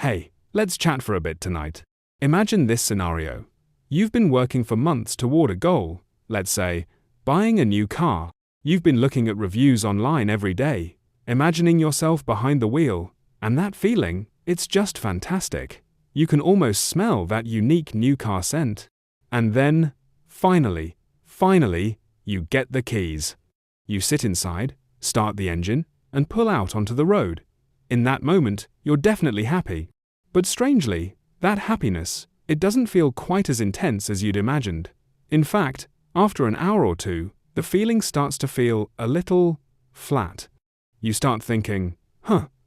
Hey, let's chat for a bit tonight. Imagine this scenario. You've been working for months toward a goal, let's say, buying a new car. You've been looking at reviews online every day, imagining yourself behind the wheel, and that feeling, it's just fantastic. You can almost smell that unique new car scent. And then, finally, you get the keys. You sit inside, start the engine, and pull out onto the road. In that moment, you're definitely happy. But strangely, that happiness, it doesn't feel quite as intense as you'd imagined. In fact, after an hour or two, the feeling starts to feel a little flat. You start thinking,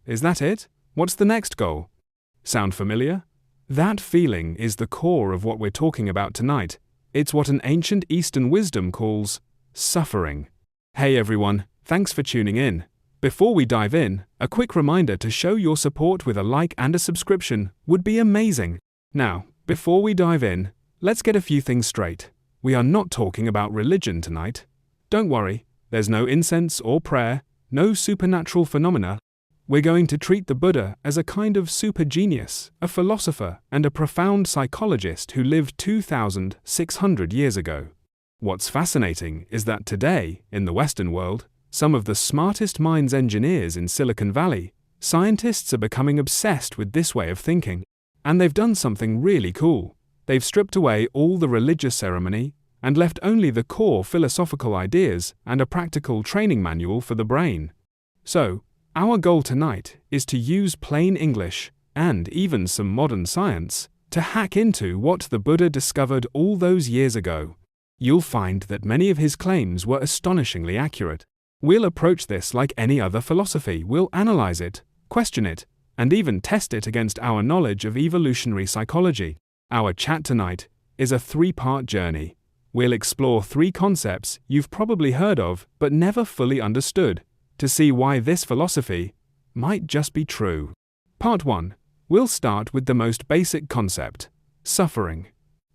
is that it? What's the next goal? Sound familiar? That feeling is the core of what we're talking about tonight. It's what an ancient Eastern wisdom calls suffering. Hey everyone, thanks for tuning in. Before we dive in, a quick reminder to show your support with a like and a subscription would be amazing. Now, before we dive in, let's get a few things straight. We are not talking about religion tonight. Don't worry, there's no incense or prayer, no supernatural phenomena. We're going to treat the Buddha as a kind of super genius, a philosopher, and a profound psychologist who lived 2,600 years ago. What's fascinating is that today, in the Western world, some of the smartest minds engineers in Silicon Valley, scientists are becoming obsessed with this way of thinking. And they've done something really cool. They've stripped away all the religious ceremony and left only the core philosophical ideas and a practical training manual for the brain. So, our goal tonight is to use plain English, and even some modern science, to hack into what the Buddha discovered all those years ago. You'll find that many of his claims were astonishingly accurate. We'll approach this like any other philosophy. We'll analyze it, question it, and even test it against our knowledge of evolutionary psychology. Our chat tonight is a three-part journey. We'll explore three concepts you've probably heard of but never fully understood, to see why this philosophy might just be true. Part 1. We'll start with the most basic concept, suffering.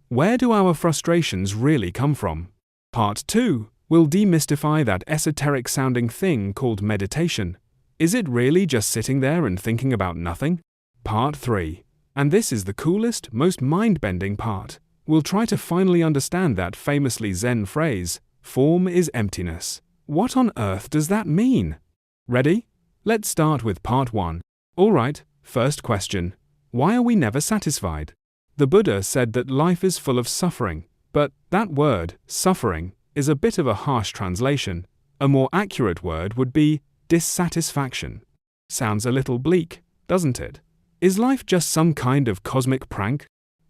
Where do our frustrations really come from? Part 2. We'll demystify that esoteric-sounding thing called meditation. Is it really just sitting there and thinking about nothing? Part 3. And this is the coolest, most mind-bending part. We'll try to finally understand that famously Zen phrase, form is emptiness. What on earth does that mean? Ready? Let's start with part 1. Alright, first question. Why are we never satisfied? The Buddha said that life is full of suffering, but that word, suffering, is a bit of a harsh translation. A more accurate word would be dissatisfaction. Sounds a little bleak, doesn't it? Is life just some kind of cosmic prank?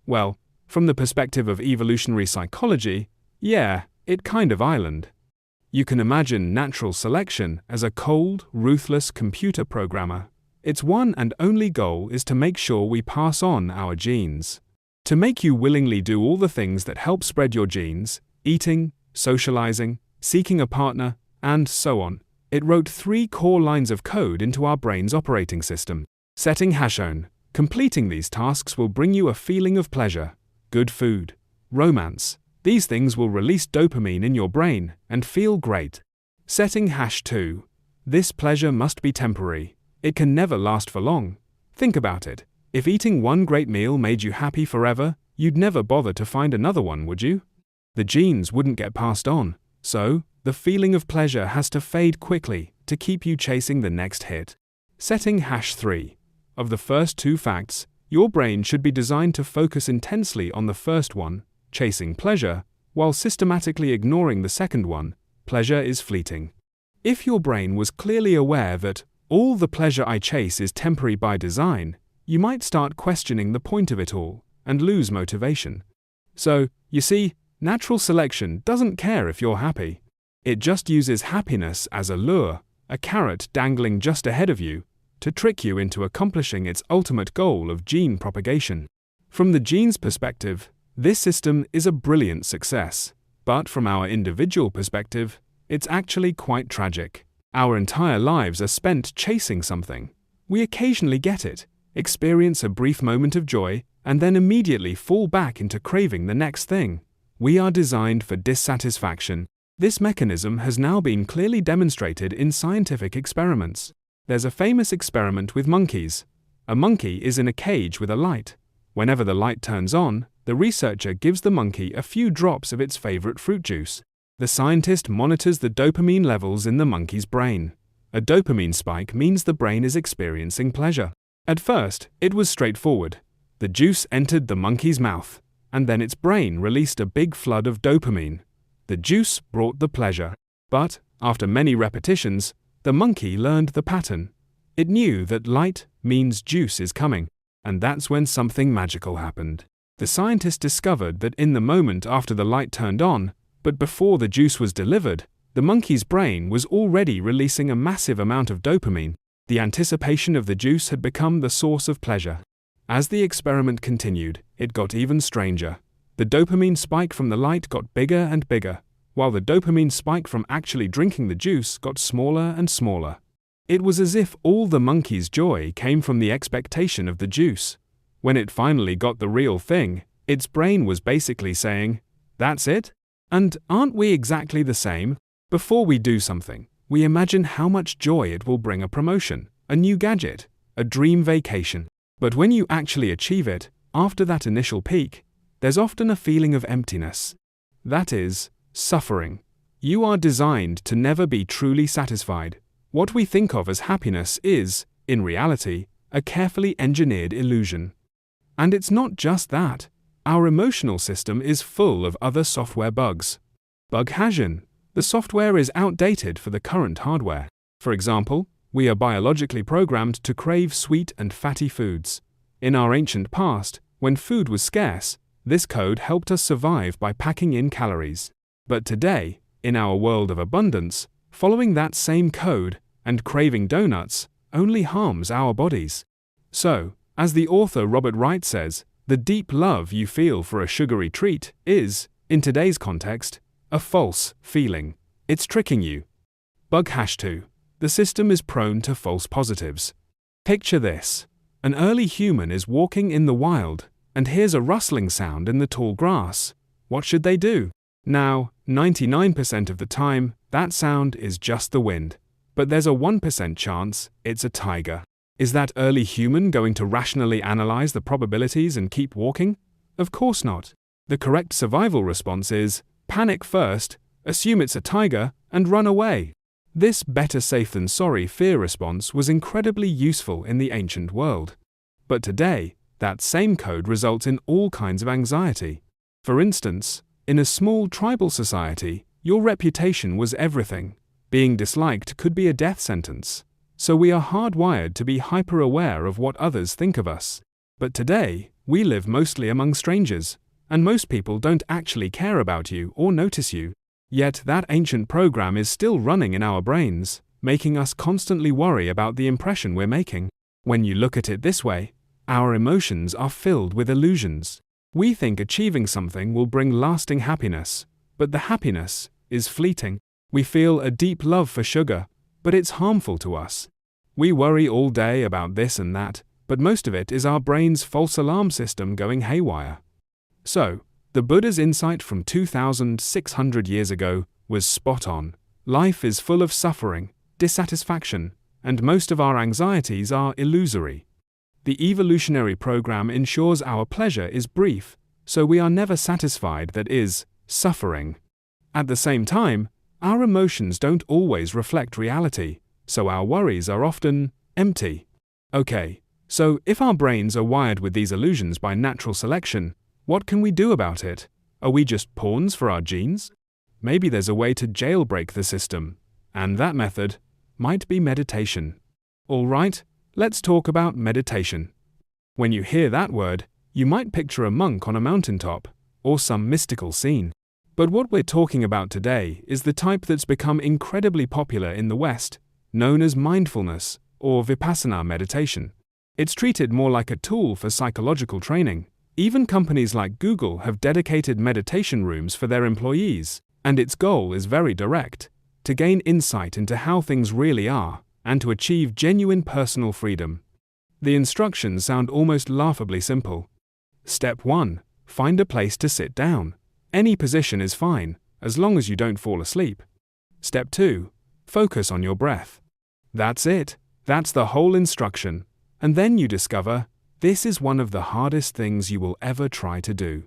Well, from the perspective of evolutionary psychology, yeah, it kind of island. You can imagine natural selection as a cold, ruthless computer programmer. Its one and only goal is to make sure we pass on our genes. To make you willingly do all the things that help spread your genes, eating, socializing, seeking a partner, and so on. It wrote 3 core lines of code into our brain's operating system. Setting #. Completing these tasks will bring you a feeling of pleasure, good food, romance. These things will release dopamine in your brain and feel great. Setting #2. This pleasure must be temporary. It can never last for long. Think about it. If eating one great meal made you happy forever, you'd never bother to find another one, would you? The genes wouldn't get passed on, so the feeling of pleasure has to fade quickly to keep you chasing the next hit. Setting #3. Of the first 2 facts, your brain should be designed to focus intensely on the first one, chasing pleasure, while systematically ignoring the second one, pleasure is fleeting. If your brain was clearly aware that all the pleasure I chase is temporary by design, you might start questioning the point of it all and lose motivation. So, you see, natural selection doesn't care if you're happy. It just uses happiness as a lure, a carrot dangling just ahead of you, to trick you into accomplishing its ultimate goal of gene propagation. From the gene's perspective, this system is a brilliant success, but from our individual perspective, it's actually quite tragic. Our entire lives are spent chasing something. We occasionally get it, experience a brief moment of joy, and then immediately fall back into craving the next thing. We are designed for dissatisfaction. This mechanism has now been clearly demonstrated in scientific experiments. There's a famous experiment with monkeys. A monkey is in a cage with a light. Whenever the light turns on, the researcher gives the monkey a few drops of its favorite fruit juice. The scientist monitors the dopamine levels in the monkey's brain. A dopamine spike means the brain is experiencing pleasure. At first, it was straightforward. The juice entered the monkey's mouth, and then its brain released a big flood of dopamine. The juice brought the pleasure. But, after many repetitions, the monkey learned the pattern. It knew that light means juice is coming, and that's when something magical happened. The scientist discovered that in the moment after the light turned on, but before the juice was delivered, the monkey's brain was already releasing a massive amount of dopamine. The anticipation of the juice had become the source of pleasure. As the experiment continued, it got even stranger. The dopamine spike from the light got bigger and bigger, while the dopamine spike from actually drinking the juice got smaller and smaller. It was as if all the monkey's joy came from the expectation of the juice. When it finally got the real thing, its brain was basically saying, "That's it? And aren't we exactly the same?" Before we do something, we imagine how much joy it will bring: a promotion, a new gadget, a dream vacation. But when you actually achieve it, after that initial peak, there's often a feeling of emptiness. That is, suffering. You are designed to never be truly satisfied. What we think of as happiness is, in reality, a carefully engineered illusion. And it's not just that. Our emotional system is full of other software bugs. Bughasion. The software is outdated for the current hardware. For example, we are biologically programmed to crave sweet and fatty foods. In our ancient past, when food was scarce, this code helped us survive by packing in calories. But today, in our world of abundance, following that same code and craving donuts only harms our bodies. So, as the author Robert Wright says, the deep love you feel for a sugary treat is, in today's context, a false feeling. It's tricking you. Bughash 2. The system is prone to false positives. Picture this. An early human is walking in the wild and hears a rustling sound in the tall grass. What should they do? Now, 99% of the time, that sound is just the wind. But there's a 1% chance it's a tiger. Is that early human going to rationally analyze the probabilities and keep walking? Of course not. The correct survival response is, panic first, assume it's a tiger, and run away. This better safe than sorry fear response was incredibly useful in the ancient world. But today, that same code results in all kinds of anxiety. For instance, in a small tribal society, your reputation was everything. Being disliked could be a death sentence. So we are hardwired to be hyper-aware of what others think of us. But today, we live mostly among strangers, and most people don't actually care about you or notice you. Yet that ancient program is still running in our brains, making us constantly worry about the impression we're making. When you look at it this way, our emotions are filled with illusions. We think achieving something will bring lasting happiness, but the happiness is fleeting. We feel a deep love for sugar, but it's harmful to us. We worry all day about this and that, but most of it is our brain's false alarm system going haywire. So, the Buddha's insight from 2,600 years ago was spot on. Life is full of suffering, dissatisfaction, and most of our anxieties are illusory. The evolutionary program ensures our pleasure is brief, so we are never satisfied, that is, suffering. At the same time, our emotions don't always reflect reality, so our worries are often empty. Okay, so if our brains are wired with these illusions by natural selection, what can we do about it? Are we just pawns for our genes? Maybe there's a way to jailbreak the system, and that method might be meditation. All right, let's talk about meditation. When you hear that word, you might picture a monk on a mountaintop, or some mystical scene. But what we're talking about today is the type that's become incredibly popular in the West, known as mindfulness, or vipassana meditation. It's treated more like a tool for psychological training. Even companies like Google have dedicated meditation rooms for their employees, and its goal is very direct: to gain insight into how things really are, and to achieve genuine personal freedom. The instructions sound almost laughably simple. Step 1. Find a place to sit down. Any position is fine, as long as you don't fall asleep. Step 2. Focus on your breath. That's it. That's the whole instruction. And then you discover, this is one of the hardest things you will ever try to do.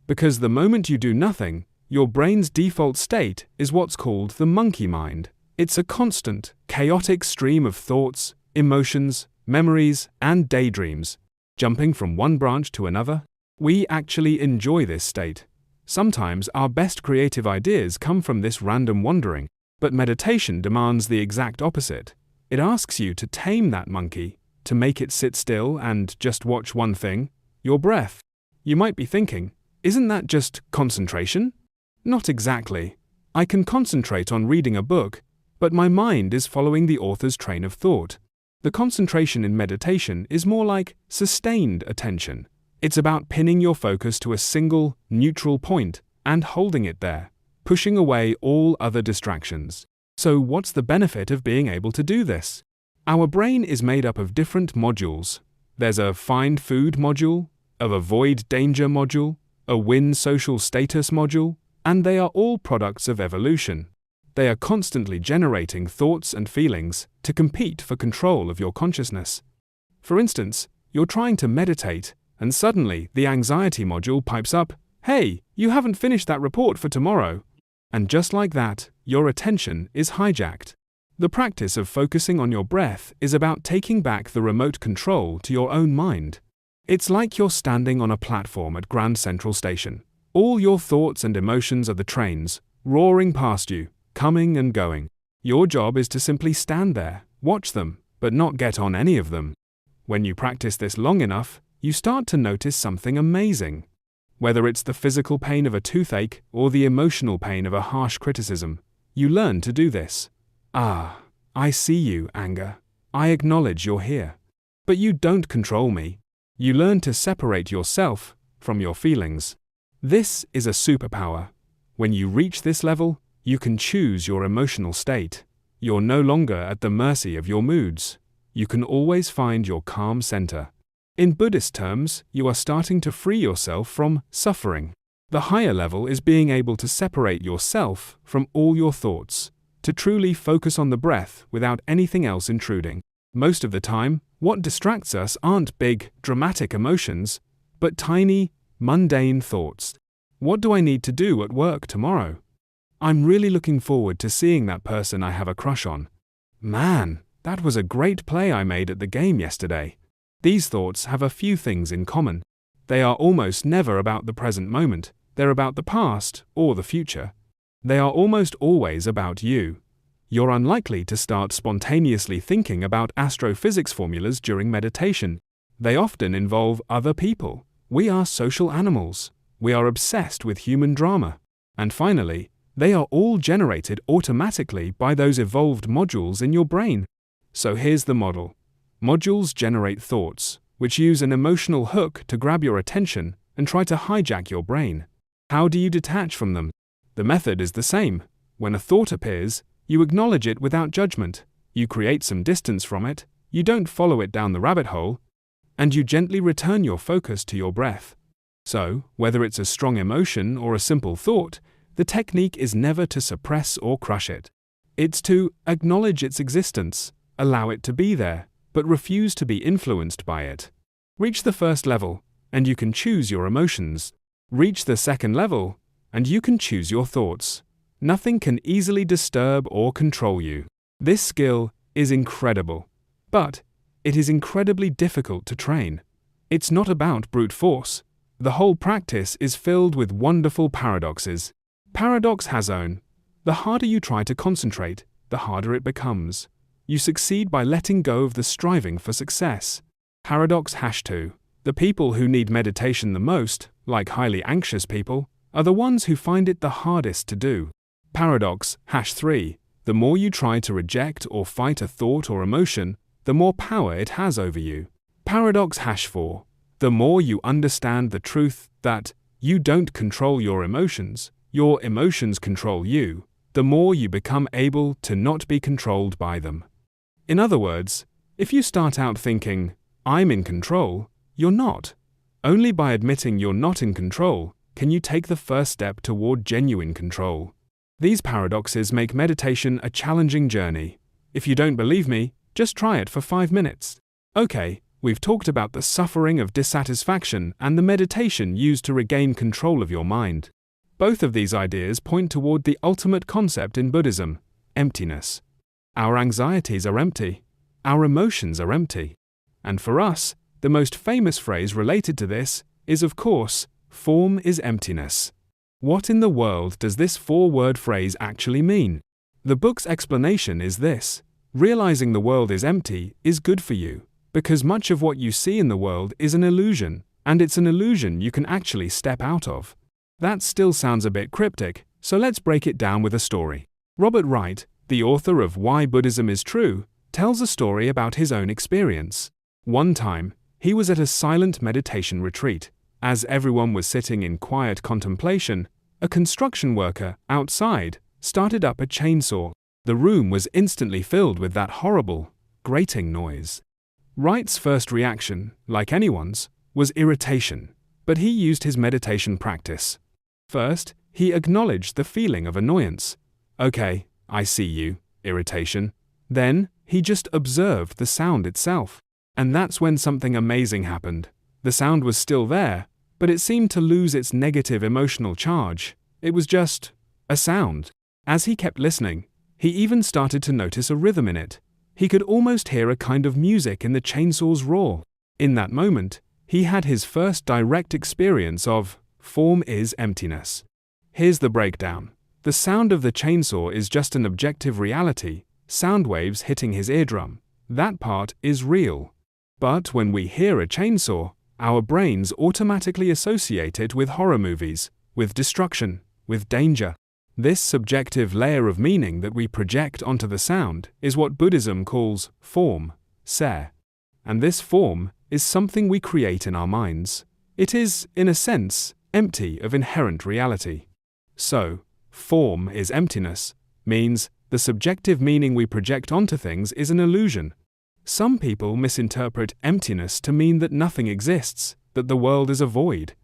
Because the moment you do nothing, your brain's default state is what's called the monkey mind. It's a constant, chaotic stream of thoughts, emotions, memories, and daydreams, jumping from one branch to another. We actually enjoy this state. Sometimes our best creative ideas come from this random wandering, but meditation demands the exact opposite. It asks you to tame that monkey, to make it sit still and just watch one thing, your breath. You might be thinking, isn't that just concentration? Not exactly. I can concentrate on reading a book, but my mind is following the author's train of thought. The concentration in meditation is more like sustained attention. It's about pinning your focus to a single, neutral point and holding it there, pushing away all other distractions. So what's the benefit of being able to do this? Our brain is made up of different modules. There's a find food module, a avoid danger module, a win social status module, and they are all products of evolution. They are constantly generating thoughts and feelings to compete for control of your consciousness. For instance, you're trying to meditate, and suddenly the anxiety module pipes up, "Hey, you haven't finished that report for tomorrow." And just like that, your attention is hijacked. The practice of focusing on your breath is about taking back the remote control to your own mind. It's like you're standing on a platform at Grand Central Station. All your thoughts and emotions are the trains, roaring past you, coming and going. Your job is to simply stand there, watch them, but not get on any of them. When you practice this long enough, you start to notice something amazing. Whether it's the physical pain of a toothache or the emotional pain of a harsh criticism, you learn to do this. Ah, I see you, anger. I acknowledge you're here. But you don't control me. You learn to separate yourself from your feelings. This is a superpower. When you reach this level, you can choose your emotional state. You're no longer at the mercy of your moods. You can always find your calm center. In Buddhist terms, you are starting to free yourself from suffering. The higher level is being able to separate yourself from all your thoughts, to truly focus on the breath without anything else intruding. Most of the time, what distracts us aren't big, dramatic emotions, but tiny, mundane thoughts. What do I need to do at work tomorrow? I'm really looking forward to seeing that person I have a crush on. Man, that was a great play I made at the game yesterday. These thoughts have a few things in common. They are almost never about the present moment. They're about the past or the future. They are almost always about you. You're unlikely to start spontaneously thinking about astrophysics formulas during meditation. They often involve other people. We are social animals. We are obsessed with human drama. And finally, they are all generated automatically by those evolved modules in your brain. So here's the model. Modules generate thoughts, which use an emotional hook to grab your attention and try to hijack your brain. How do you detach from them? The method is the same. When a thought appears, you acknowledge it without judgment. You create some distance from it. You don't follow it down the rabbit hole. And you gently return your focus to your breath. So, whether it's a strong emotion or a simple thought, the technique is never to suppress or crush it. It's to acknowledge its existence, allow it to be there, but refuse to be influenced by it. Reach the first level, and you can choose your emotions. Reach the second level, and you can choose your thoughts. Nothing can easily disturb or control you. This skill is incredible, but it is incredibly difficult to train. It's not about brute force. The whole practice is filled with wonderful paradoxes. Paradox has own. The harder you try to concentrate, the harder it becomes. You succeed by letting go of the striving for success. Paradox #2. The people who need meditation the most, like highly anxious people, are the ones who find it the hardest to do. Paradox #3. The more you try to reject or fight a thought or emotion, the more power it has over you. Paradox #4. The more you understand the truth that you don't control your emotions control you, the more you become able to not be controlled by them. In other words, if you start out thinking, "I'm in control," you're not. Only by admitting you're not in control can you take the first step toward genuine control. These paradoxes make meditation a challenging journey. If you don't believe me, just try it for 5 minutes. Okay, We've talked about the suffering of dissatisfaction and the meditation used to regain control of your mind. Both of these ideas point toward the ultimate concept in Buddhism: emptiness. Our anxieties are empty. Our emotions are empty. And for us, the most famous phrase related to this is, of course, form is emptiness. What in the world does this four-word phrase actually mean? The book's explanation is this: realizing the world is empty is good for you, because much of what you see in the world is an illusion, and it's an illusion you can actually step out of. That still sounds a bit cryptic, so let's break it down with a story. Robert Wright, the author of Why Buddhism is True, tells a story about his own experience. One time, he was at a silent meditation retreat. As everyone was sitting in quiet contemplation, a construction worker outside started up a chainsaw. The room was instantly filled with that horrible, grating noise. Wright's first reaction, like anyone's, was irritation, but he used his meditation practice. First, he acknowledged the feeling of annoyance. Okay, I see you, irritation. Then, he just observed the sound itself. And that's when something amazing happened. The sound was still there, but it seemed to lose its negative emotional charge. It was just a sound. As he kept listening, he even started to notice a rhythm in it. He could almost hear a kind of music in the chainsaw's roar. In that moment, he had his first direct experience of form is emptiness. Here's the breakdown. The sound of the chainsaw is just an objective reality, sound waves hitting his eardrum. That part is real. But when we hear a chainsaw, our brains automatically associate it with horror movies, with destruction, with danger. This subjective layer of meaning that we project onto the sound is what Buddhism calls form, se. And this form is something we create in our minds. It is, in a sense, empty of inherent reality. So, form is emptiness means the subjective meaning we project onto things is an illusion. Some people misinterpret emptiness to mean that nothing exists, that the world is a void.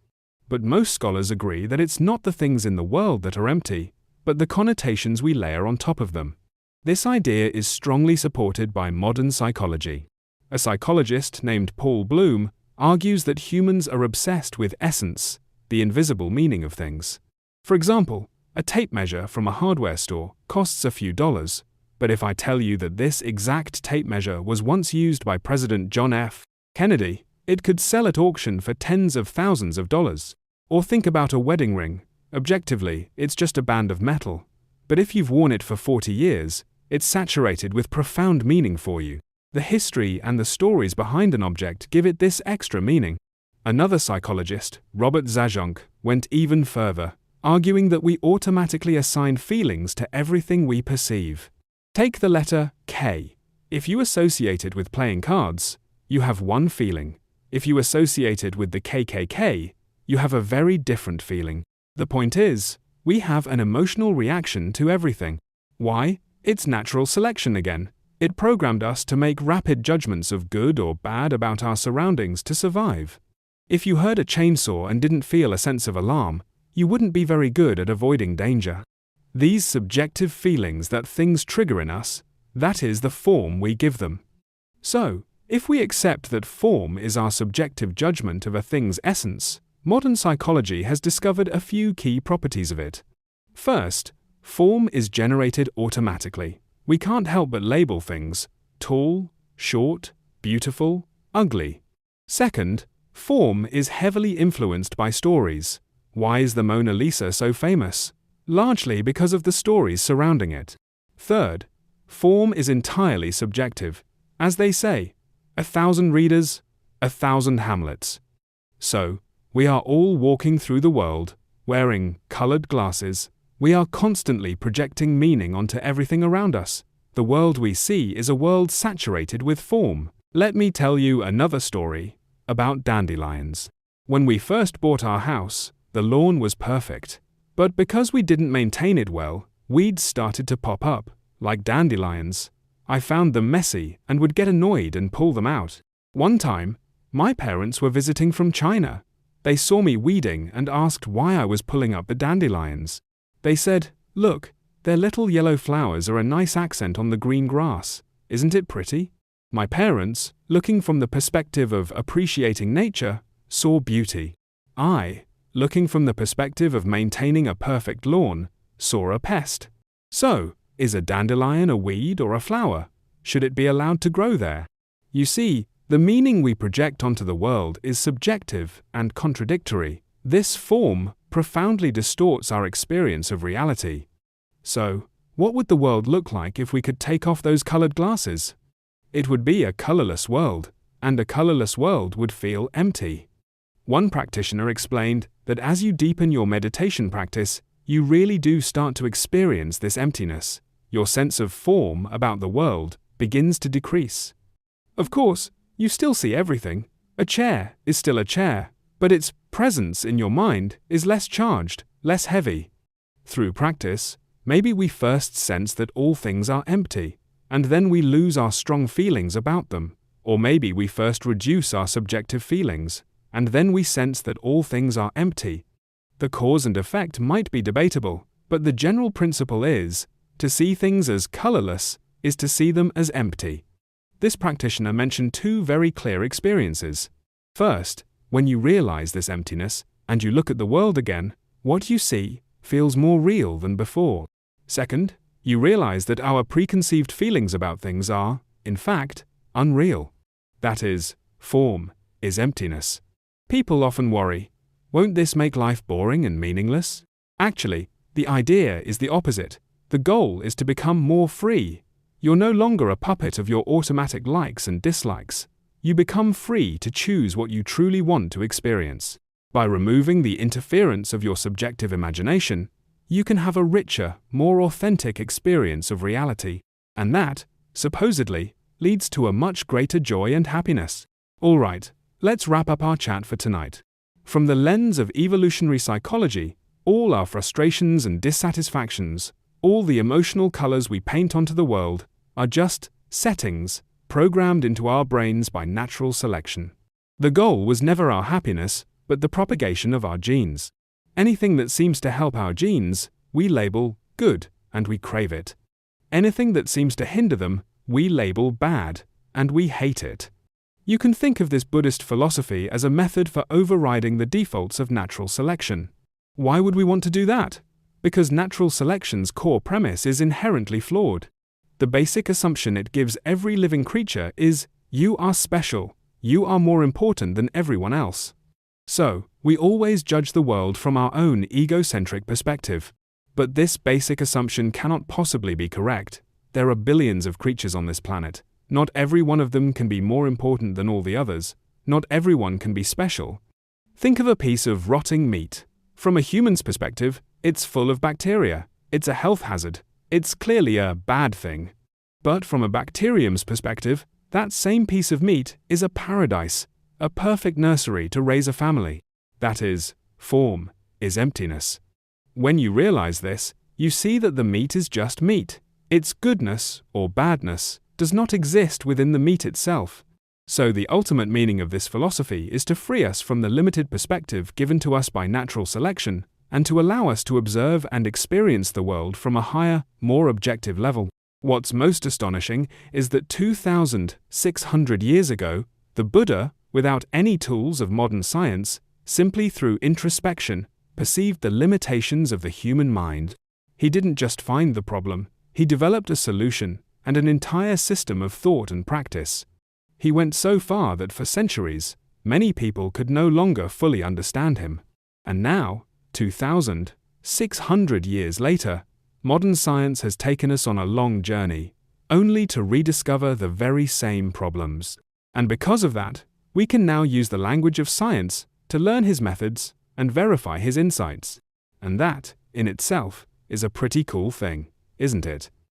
But most scholars agree that it's not the things in the world that are empty, but the connotations we layer on top of them. This idea is strongly supported by modern psychology. A psychologist named Paul Bloom argues that humans are obsessed with essence, the invisible meaning of things. For example, a tape measure from a hardware store costs a few dollars, but if I tell you that this exact tape measure was once used by President John F. Kennedy, it could sell at auction for tens of thousands of dollars. Or think about a wedding ring. Objectively, it's just a band of metal. But if you've worn it for 40 years, it's saturated with profound meaning for you. The history and the stories behind an object give it this extra meaning. Another psychologist, Robert Zajonc, went even further, arguing that we automatically assign feelings to everything we perceive. Take the letter K. If you associate it with playing cards, you have one feeling. If you associate it with the KKK, you have a very different feeling. The point is, we have an emotional reaction to everything. Why? It's natural selection again. It programmed us to make rapid judgments of good or bad about our surroundings to survive. If you heard a chainsaw and didn't feel a sense of alarm, you wouldn't be very good at avoiding danger. These subjective feelings that things trigger in us, that is the form we give them. So, if we accept that form is our subjective judgment of a thing's essence, modern psychology has discovered a few key properties of it. First, form is generated automatically. We can't help but label things tall, short, beautiful, ugly. Second, form is heavily influenced by stories. Why is the Mona Lisa so famous? Largely because of the stories surrounding it. Third, form is entirely subjective. As they say, 1,000 readers, 1,000 Hamlets. So, we are all walking through the world, wearing colored glasses. We are constantly projecting meaning onto everything around us. The world we see is a world saturated with form. Let me tell you another story about dandelions. When we first bought our house, the lawn was perfect. But because we didn't maintain it well, weeds started to pop up, like dandelions. I found them messy and would get annoyed and pull them out. One time, my parents were visiting from China. They saw me weeding and asked why I was pulling up the dandelions. They said, "Look, their little yellow flowers are a nice accent on the green grass. Isn't it pretty?" My parents, looking from the perspective of appreciating nature, saw beauty. I, looking from the perspective of maintaining a perfect lawn, saw a pest. So, is a dandelion a weed or a flower? Should it be allowed to grow there? You see, the meaning we project onto the world is subjective and contradictory. This form profoundly distorts our experience of reality. So, what would the world look like if we could take off those colored glasses? It would be a colorless world, and a colorless world would feel empty. One practitioner explained that as you deepen your meditation practice, you really do start to experience this emptiness. Your sense of form about the world begins to decrease. Of course, you still see everything. A chair is still a chair, but its presence in your mind is less charged, less heavy. Through practice, maybe we first sense that all things are empty, and then we lose our strong feelings about them. Or maybe we first reduce our subjective feelings, and then we sense that all things are empty. The cause and effect might be debatable, but the general principle is, to see things as colorless is to see them as empty. This practitioner mentioned two very clear experiences. First, when you realize this emptiness, and you look at the world again, what you see feels more real than before. Second, you realize that our preconceived feelings about things are, in fact, unreal. That is, form is emptiness. People often worry, won't this make life boring and meaningless? Actually, the idea is the opposite. The goal is to become more free. You're no longer a puppet of your automatic likes and dislikes. You become free to choose what you truly want to experience. By removing the interference of your subjective imagination, you can have a richer, more authentic experience of reality, and that, supposedly, leads to a much greater joy and happiness. All right, let's wrap up our chat for tonight. From the lens of evolutionary psychology, all our frustrations and dissatisfactions, all the emotional colors we paint onto the world, are just settings programmed into our brains by natural selection. The goal was never our happiness, but the propagation of our genes. Anything that seems to help our genes, we label good, and we crave it. Anything that seems to hinder them, we label bad, and we hate it. You can think of this Buddhist philosophy as a method for overriding the defaults of natural selection. Why would we want to do that? Because natural selection's core premise is inherently flawed. The basic assumption it gives every living creature is, you are special, you are more important than everyone else. So, we always judge the world from our own egocentric perspective. But this basic assumption cannot possibly be correct. There are billions of creatures on this planet. Not every one of them can be more important than all the others. Not everyone can be special. Think of a piece of rotting meat. From a human's perspective, it's full of bacteria. It's a health hazard. It's clearly a bad thing. But from a bacterium's perspective, that same piece of meat is a paradise, a perfect nursery to raise a family. That is, form is emptiness. When you realize this, you see that the meat is just meat. Its goodness or badness does not exist within the meat itself. So the ultimate meaning of this philosophy is to free us from the limited perspective given to us by natural selection, and to allow us to observe and experience the world from a higher, more objective level. What's most astonishing is that 2,600 years ago, the Buddha, without any tools of modern science, simply through introspection, perceived the limitations of the human mind. He didn't just find the problem, he developed a solution and an entire system of thought and practice. He went so far that for centuries, many people could no longer fully understand him. And now, 2,600 years later, modern science has taken us on a long journey, only to rediscover the very same problems. And because of that, we can now use the language of science to learn his methods and verify his insights. And that, in itself, is a pretty cool thing, isn't it?